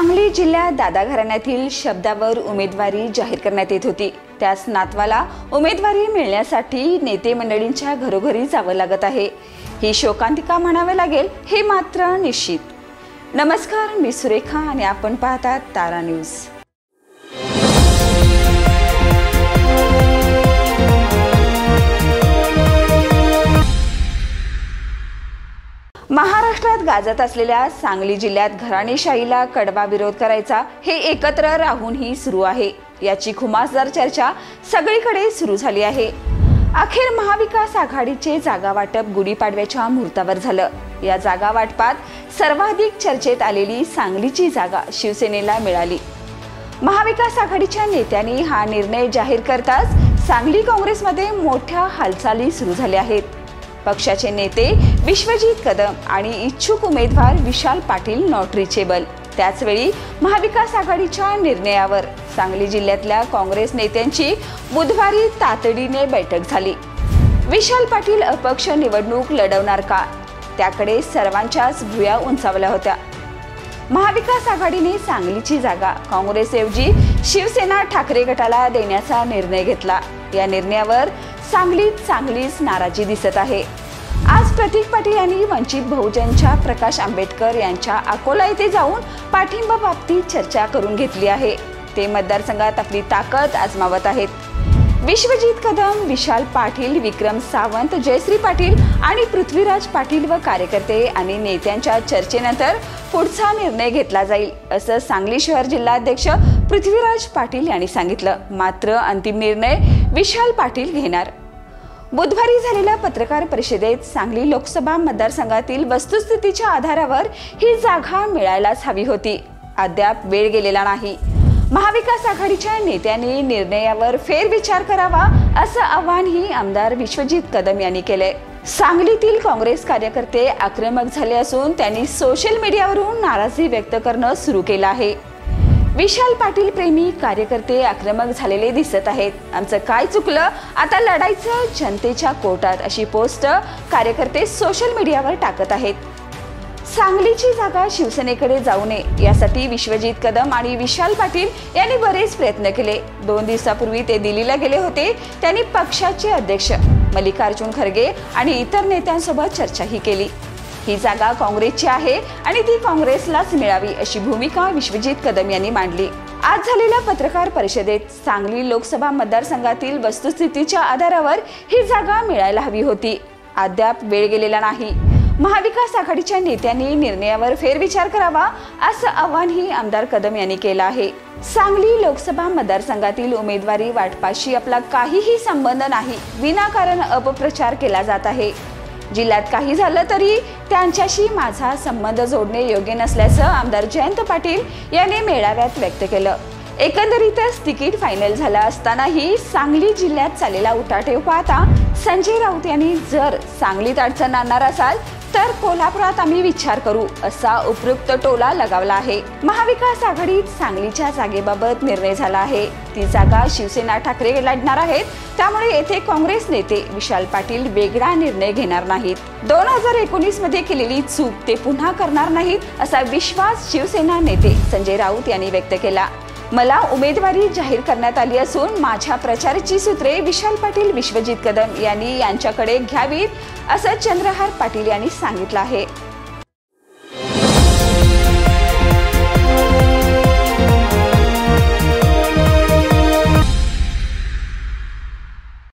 सांगली जिल्ह्यात दादा घराण्यातील शब्दावर उमेदवारी जाहीर करण्यात येत होती। त्यास नातवाला उमेदवारी मिळण्यासाठी नेते मंडळींच्या घरोघरी जावं लागत आहे। ही शोकांतिका म्हणावे लागेल हे मात्र निश्चित। नमस्कार, मी सुरेखा आणि आपण पाहतात तारा न्यूज। महाराष्ट्रात गाजत असलेल्या सांगली जिल्ह्यात घराणेशाहीला कडवा विरोध करायचा हे एकत्र राहूनही सुरू आहे। याची खुमासदार चर्चा सगळीकडे सुरू झाली आहे। अखेर महाविकास आघाडीचे जागा वाटप गुढीपाडव्याच्या मुहूर्तावर झालं। या जागा वाटपात सर्वाधिक चर्चेत आलेली सांगलीची जागा शिवसेनेला मिळाली। महाविकास आघाडीच्या नेत्यांनी हा निर्णय जाहीर करताच सांगली काँग्रेसमध्ये मोठ्या हालचाली सुरू झाल्या आहेत। पक्षाचे नेते विश्वजित कदम आणि इच्छुक उमेदवार विशाल पाटील नॉट रिचेबल। त्याचवेळी महाविकास आघाडीच्या निर्णयावर सांगली जिल्ह्यातल्या काँग्रेस नेत्यांची बुधवारी तातडीने बैठक झाली। विशाल पाटील अपक्ष निवडणूक लढवणार का, त्याकडे सर्वांच्याच भुया उंचावल्या होत्या। महाविकास आघाडीने सांगलीची जागा काँग्रेसऐवजी शिवसेना ठाकरे गटाला देण्याचा निर्णय घेतला। या निर्णयावर सांगलीत चांगलीच नाराजी दिसत आहे। आज प्रतीक पाटील यांनी वंचित बहुजनच्या प्रकाश आंबेडकर यांच्या अकोला येथे जाऊन पाठिंबा बाबतीत चर्चा करून घेतली आहे। ते मतदारसंघात आपली ताकद आजमावत आहेत। विश्वजित कदम, विशाल पाटील, विक्रम सावंत, जयश्री पाटील आणि पृथ्वीराज पाटील व कार्यकर्ते आणि नेत्यांच्या चर्चेनंतर पुढचा निर्णय घेतला जाईल, असं सांगली शहर जिल्हाध्यक्ष पृथ्वीराज पाटील यांनी सांगितलं। मात्र अंतिम निर्णय विशाल पाटील घेणार। बुधवारी झालेल्या पत्रकार परिषदेत सांगली लोकसभा मतदारसंघातील वस्तुस्थितीच्या आधारावर ही जागा मिळायलाच हवी होती। अद्याप वेळ गेलेला नाही। महाविकास आघाडीच्या नेत्यांनी निर्णयावर फेरविचार करावा असं आवाहनही आमदार विश्वजित कदम यांनी केले। सांगलीतील काँग्रेस कार्यकर्ते आक्रमक झाले असून त्यांनी सोशल मीडियावरून नाराजी व्यक्त करणं सुरू केलं आहे। विशाल पाटील प्रेमी कार्यकर्ते आक्रमक झालेले दिसत आहेत। आमचं काय चुकलं, आता लढायचं जनतेच्या कोर्टात, अशी पोस्ट कार्यकर्ते सोशल मीडियावर टाकत आहेत। सांगलीची जागा शिवसेनेकडे जाऊ नये यासाठी विश्वजित कदम आणि विशाल पाटील यांनी बरेच प्रयत्न केले। 2 दिवसापूर्वी ते दिल्लीला गेले होते। त्यांनी पक्षाचे अध्यक्ष मल्लिकार्जुन खरगे आणि इतर नेत्यांसोबत चर्चाही केली। ही जागा काँग्रेसची आहे आणि ती काँग्रेसलाच मिळावी अशी भूमिका विश्वजित कदम यांनी मांडली। आज झालेल्या पत्रकार परिषदेत सांगली लोकसभा मतदारसंघातील वस्तुस्थितीच्या आधारावर ही जागा मिळायला हवी होती। अद्याप वेळ गेलेला नाही। महाविकास आघाडीच्या नेत्यांनी निर्णयावर फेरविचार करावा असं आवाहनही आमदार कदम यांनी केलं आहे। सांगली लोकसभा मतदारसंघातील उमेदवारी वाटपाशी आपला काहीही संबंध नाही। विनाकारण अपप्रचार केला जात आहे। जिल्ह्यात काही झालं तरी त्यांच्याशी माझा संबंध जोडणे योग्य नसल्याचं आमदार जयंत पाटील यांनी मेळाव्यात व्यक्त केलं। एकंदरीतच तिकीट फायनल झालं असतानाही सांगली जिल्ह्यात चाललेला उठाठेव पाहता संजय राऊत यांनी जर सांगलीत अडचण आणणार असाल तर कोल्हापुरात आम्ही विचार करू असा उपयुक्त टोला लगावला आहे। महाविकास आघाडीत सांगलीच्या जागेबाबत निर्णय झाला आहे। ती जागा शिवसेना ठाकरे लढणार आहेत, त्यामुळे येथे काँग्रेस नेते विशाल पाटील वेगळा निर्णय घेणार नाहीत। 2019 मध्ये केलेली चूक ते पुन्हा करणार नाहीत असा विश्वास शिवसेना नेते संजय राऊत यांनी व्यक्त केला। मला उमेदवारी जाहीर करण्यात आली असून माझ्या प्रचाराची सूत्रे विशाल पाटील, विश्वजित कदम यांनी यांच्याकडे घ्यावीत असं चंद्रहार पाटील यांनी सांगितलं आहे।